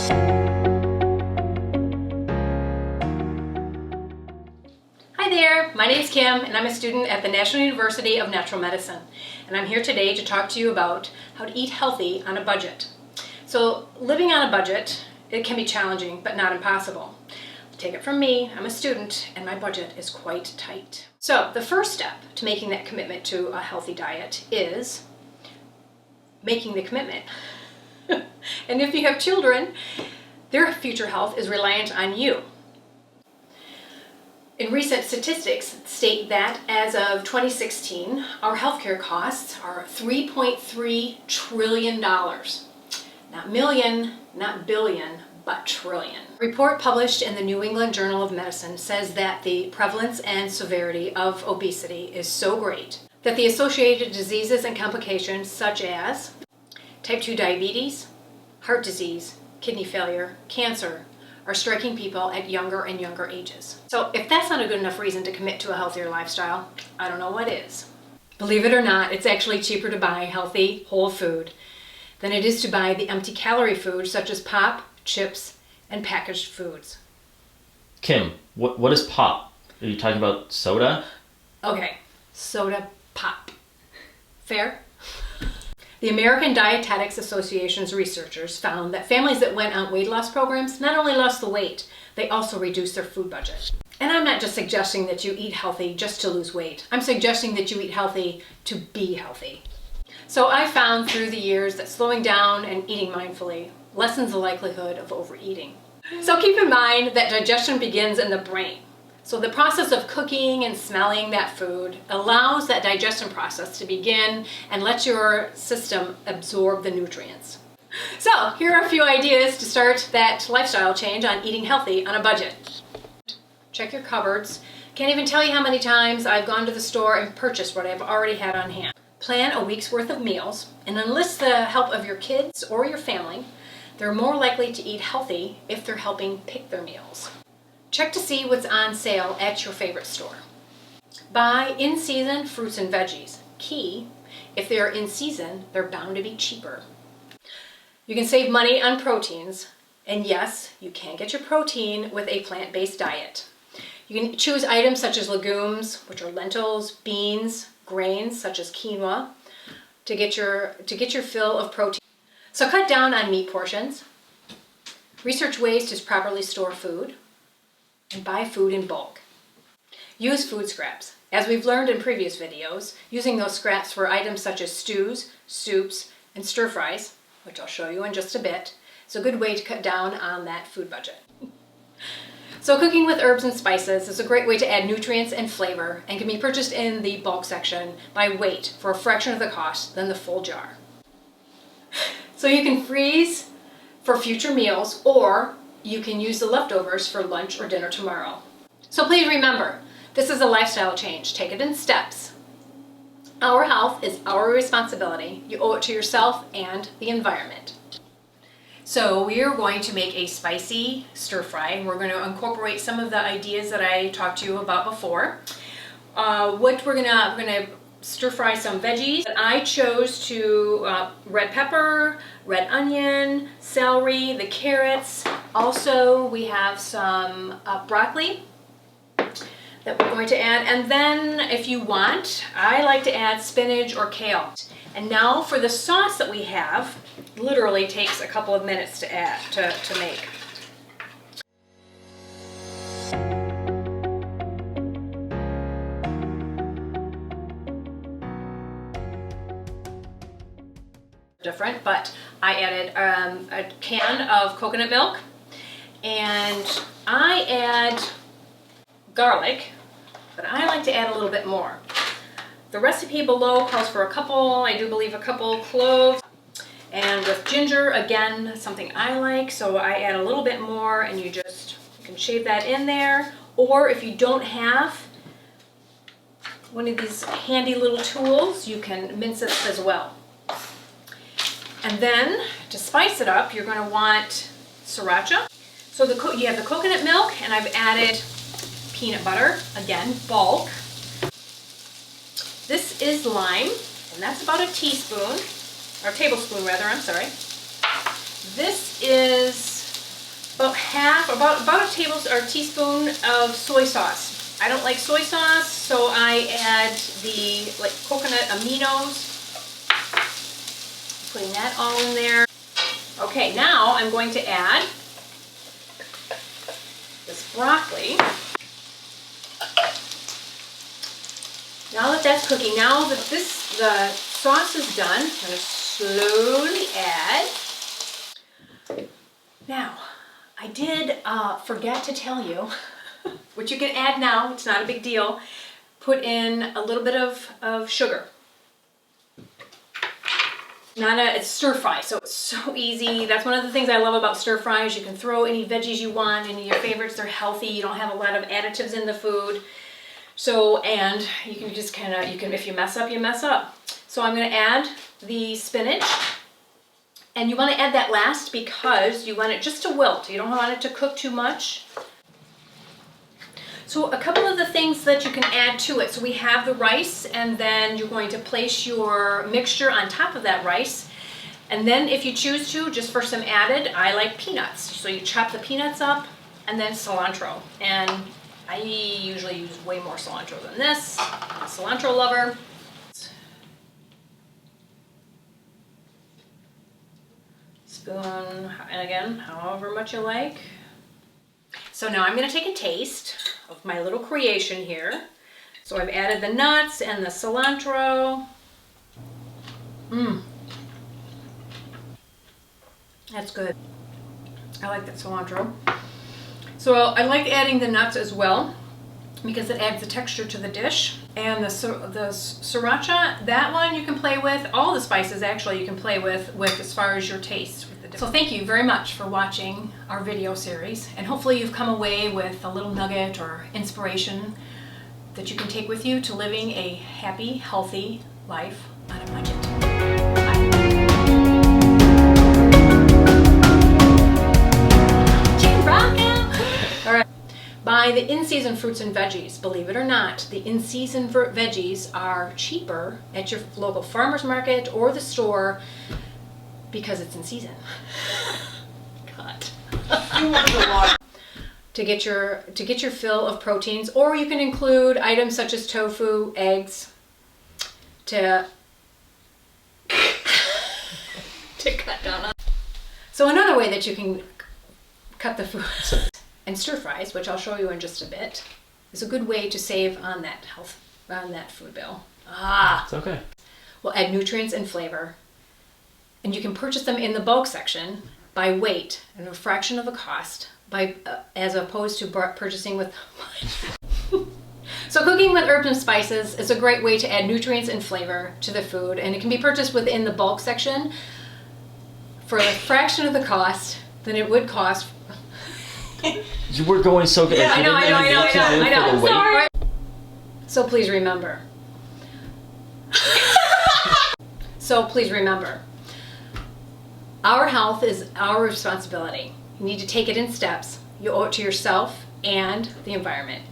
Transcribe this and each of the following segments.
Hi there, my name is Kim and I'm a student at the National University of Natural Medicine, and I'm here today to talk to you about how to eat healthy on a budget. So living on a budget, it can be challenging but not impossible. Take it from me, I'm a student and my budget is quite tight. So the first step to making that commitment to a healthy diet is making the commitment. And if you have children, their future health is reliant on you. In recent statistics state that as of 2016, our healthcare costs are $3.3 trillion. Not million, not billion, but trillion. A report published in the New England Journal of Medicine says that the prevalence and severity of obesity is so great that the associated diseases and complications such as type 2 diabetes, heart disease, kidney failure, cancer, are striking people at younger and younger ages. So if that's not a good enough reason to commit to a healthier lifestyle, I don't know what is. Believe it or not, it's actually cheaper to buy healthy, whole food than it is to buy the empty calorie food such as pop, chips, and packaged foods. Kim, what is pop? Are you talking about soda? Okay, soda pop. Fair? The American Dietetics Association's researchers found that families that went on weight loss programs not only lost the weight, they also reduced their food budget. And I'm not just suggesting that you eat healthy just to lose weight. I'm suggesting that you eat healthy to be healthy. So I found through the years that slowing down and eating mindfully lessens the likelihood of overeating. So keep in mind that digestion begins in the brain. So the process of cooking and smelling that food allows that digestion process to begin and lets your system absorb the nutrients. So here are a few ideas to start that lifestyle change on eating healthy on a budget. Check your cupboards. Can't even tell you how many times I've gone to the store and purchased what I've already had on hand. Plan a week's worth of meals and enlist the help of your kids or your family. They're more likely to eat healthy if they're helping pick their meals. Check to see what's on sale at your favorite store. Buy in-season fruits and veggies. Key, if they're in season, they're bound to be cheaper. You can save money on proteins, and yes, you can get your protein with a plant-based diet. You can choose items such as legumes, which are lentils, beans, grains such as quinoa, to get your fill of protein. So cut down on meat portions. Research ways to properly store food. And buy food in bulk. Use food scraps. As we've learned in previous videos, using those scraps for items such as stews, soups, and stir fries, which I'll show you in just a bit, is a good way to cut down on that food budget. So cooking with herbs and spices is a great way to add nutrients and flavor and can be purchased in the bulk section by weight for a fraction of the cost than the full jar. So you can freeze for future meals, or you can use the leftovers for lunch or dinner tomorrow. So please remember, this is a lifestyle change. Take it in steps. Our health is our responsibility. You owe it to yourself and the environment. So we are going to make a spicy stir fry. We're going to incorporate some of the ideas that I talked to you about before. We're gonna stir fry some veggies. I chose red pepper, red onion, celery, the carrots. Also, we have some broccoli that we're going to add. And then if you want, I like to add spinach or kale. And now for the sauce that we have, literally takes a couple of minutes to add, to make. Different, but I added a can of coconut milk, and I add garlic, but I like to add a little bit more. The recipe below calls for I do believe a couple cloves, and with ginger, again, something I like, so I add a little bit more, and you can shave that in there, or if you don't have one of these handy little tools, you can mince it as well. And then, to spice it up, you're going to want sriracha. So you have the coconut milk, and I've added peanut butter, again, bulk. This is lime, and that's about a teaspoon, or tablespoon rather, I'm sorry. This is about a teaspoon of soy sauce. I don't like soy sauce, so I add the coconut aminos. Putting that all in there. Okay, now I'm going to add this broccoli. Now that that's cooking, now that the sauce is done, I'm going to slowly add. Now, I did forget to tell you, which you can add now, it's not a big deal, put in a little bit of sugar. It's stir fry, so it's so easy. That's one of the things I love about stir fries. You can throw any veggies you want, any of your favorites. They're healthy. You don't have a lot of additives in the food. So, and you can just if you mess up, you mess up. So I'm going to add the spinach. And you want to add that last because you want it just to wilt. You don't want it to cook too much. So a couple of the things that you can add to it. So we have the rice, and then you're going to place your mixture on top of that rice. And then if you choose to, just for some added, I like peanuts. So you chop the peanuts up and then cilantro. And I usually use way more cilantro than this. I'm a cilantro lover. Spoon, and again, however much you like. So now I'm going to take a taste of my little creation here. So I've added the nuts and the cilantro. That's good. I like that cilantro. So I like adding the nuts as well because it adds the texture to the dish. And the sriracha, that one you can play with. All the spices actually you can play with as far as your taste. So thank you very much for watching our video series, and hopefully you've come away with a little nugget or inspiration that you can take with you to living a happy, healthy life on a budget. All right. Buy the in-season fruits and veggies. Believe it or not, the in-season veggies are cheaper at your local farmer's market or the store because it's in season. God. You want a lot. To get your fill of proteins, or you can include items such as tofu, eggs, to cut down on. So another way that you can cut the food and stir fries, which I'll show you in just a bit, is a good way to save on that food bill. It's okay. Will add nutrients and flavor. And you can purchase them in the bulk section by weight and a fraction of the cost, as opposed to purchasing with. So cooking with herbs and spices is a great way to add nutrients and flavor to the food, and it can be purchased within the bulk section for a fraction of the cost than it would cost. You were going so good. Yeah, I know. I'm Sorry. So please remember. Our health is our responsibility. You need to take it in steps. You owe it to yourself and the environment.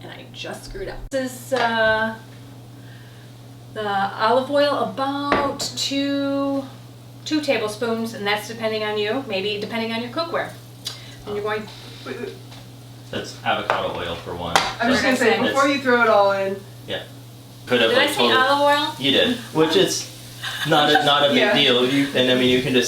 And I just screwed up. This is the olive oil, about two tablespoons, and that's depending on you, maybe depending on your cookware. And you're going. That's avocado oil for one. I'm just gonna say, before you throw it all in. Yeah. Could have Did I say olive oil? You did, which is not a big deal. You can just